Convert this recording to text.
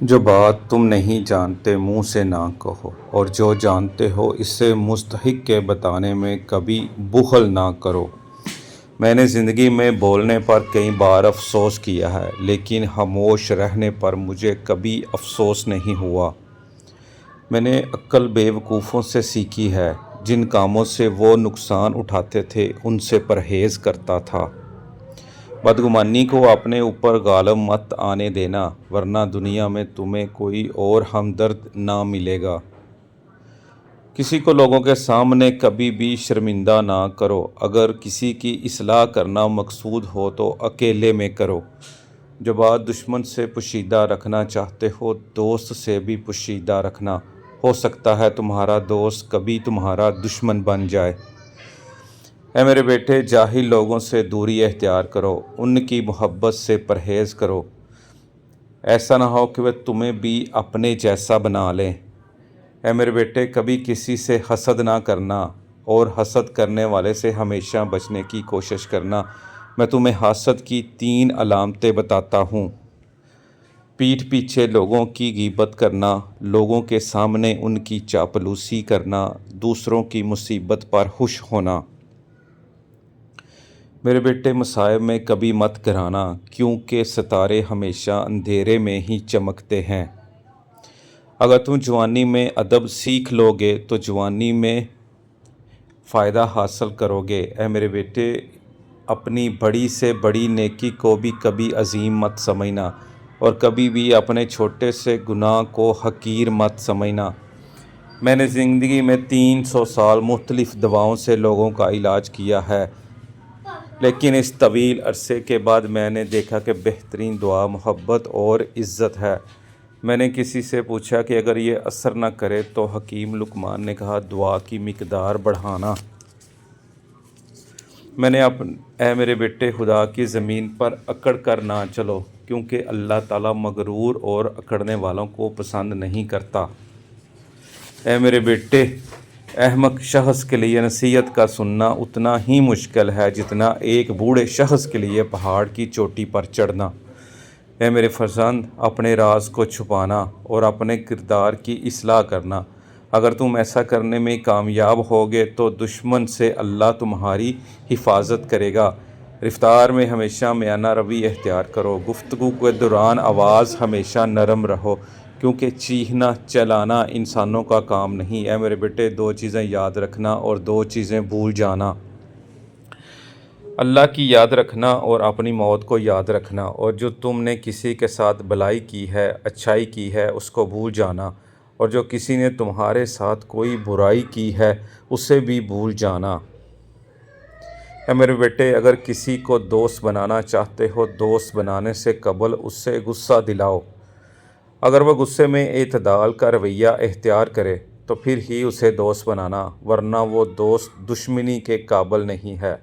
جو بات تم نہیں جانتے منہ سے نہ کہو، اور جو جانتے ہو اسے مستحق کے بتانے میں کبھی بخل نہ کرو۔ میں نے زندگی میں بولنے پر کئی بار افسوس کیا ہے، لیکن خاموش رہنے پر مجھے کبھی افسوس نہیں ہوا۔ میں نے عقل بیوقوفوں سے سیکھی ہے، جن کاموں سے وہ نقصان اٹھاتے تھے ان سے پرہیز کرتا تھا۔ بدگمانی کو اپنے اوپر غالب مت آنے دینا، ورنہ دنیا میں تمہیں کوئی اور ہمدرد نہ ملے گا۔ کسی کو لوگوں کے سامنے کبھی بھی شرمندہ نہ کرو۔ اگر کسی کی اصلاح کرنا مقصود ہو تو اکیلے میں کرو۔ جو بات دشمن سے پوشیدہ رکھنا چاہتے ہو دوست سے بھی پوشیدہ رکھنا، ہو سکتا ہے تمہارا دوست کبھی تمہارا دشمن بن جائے۔ اے میرے بیٹے، جاہل لوگوں سے دوری اختیار کرو، ان کی محبت سے پرہیز کرو۔ ایسا نہ ہو کہ وہ تمہیں بھی اپنے جیسا بنا لیں۔ اے میرے بیٹے، کبھی کسی سے حسد نہ کرنا، اور حسد کرنے والے سے ہمیشہ بچنے کی کوشش کرنا۔ میں تمہیں حسد کی 3 علامتیں بتاتا ہوں۔ پیٹھ پیچھے لوگوں کی غیبت کرنا، لوگوں کے سامنے ان کی چاپلوسی کرنا، دوسروں کی مصیبت پر خوش ہونا۔ میرے بیٹے، مصائب میں کبھی مت گھبرانا، کیونکہ ستارے ہمیشہ اندھیرے میں ہی چمکتے ہیں۔ اگر تم جوانی میں ادب سیکھ لو گے تو جوانی میں فائدہ حاصل کرو گے۔ اے میرے بیٹے، اپنی بڑی سے بڑی نیکی کو بھی کبھی عظیم مت سمجھنا، اور کبھی بھی اپنے چھوٹے سے گناہ کو حقیر مت سمجھنا۔ میں نے زندگی میں 300 سال مختلف دواؤں سے لوگوں کا علاج کیا ہے، لیکن اس طویل عرصے کے بعد میں نے دیکھا کہ بہترین دوا محبت اور عزت ہے۔ میں نے کسی سے پوچھا کہ اگر یہ اثر نہ کرے تو حکیم لقمان نے کہا، دعا کی مقدار بڑھانا۔ اے میرے بیٹے، خدا کی زمین پر اکڑ کر نہ چلو، کیونکہ اللہ تعالیٰ مغرور اور اکڑنے والوں کو پسند نہیں کرتا۔ اے میرے بیٹے، احمق شخص کے لیے نصیحت کا سننا اتنا ہی مشکل ہے جتنا ایک بوڑھے شخص کے لیے پہاڑ کی چوٹی پر چڑھنا۔ اے میرے فرزند، اپنے راز کو چھپانا اور اپنے کردار کی اصلاح کرنا۔ اگر تم ایسا کرنے میں کامیاب ہوگے تو دشمن سے اللہ تمہاری حفاظت کرے گا۔ رفتار میں ہمیشہ میانہ روی اختیار کرو۔ گفتگو کے دوران آواز ہمیشہ نرم رہو، کیونکہ چیخنا چلانا انسانوں کا کام نہیں۔ اے میرے بیٹے، 2 چیزیں یاد رکھنا اور 2 چیزیں بھول جانا۔ اللہ کی یاد رکھنا اور اپنی موت کو یاد رکھنا، اور جو تم نے کسی کے ساتھ بھلائی کی ہے، اچھائی کی ہے، اس کو بھول جانا، اور جو کسی نے تمہارے ساتھ کوئی برائی کی ہے اسے بھی بھول جانا۔ اے میرے بیٹے، اگر کسی کو دوست بنانا چاہتے ہو، دوست بنانے سے قبل اس سے غصہ دلاؤ۔ اگر وہ غصے میں اعتدال کا رویہ اختیار کرے تو پھر ہی اسے دوست بنانا، ورنہ وہ دوست دشمنی کے قابل نہیں ہے۔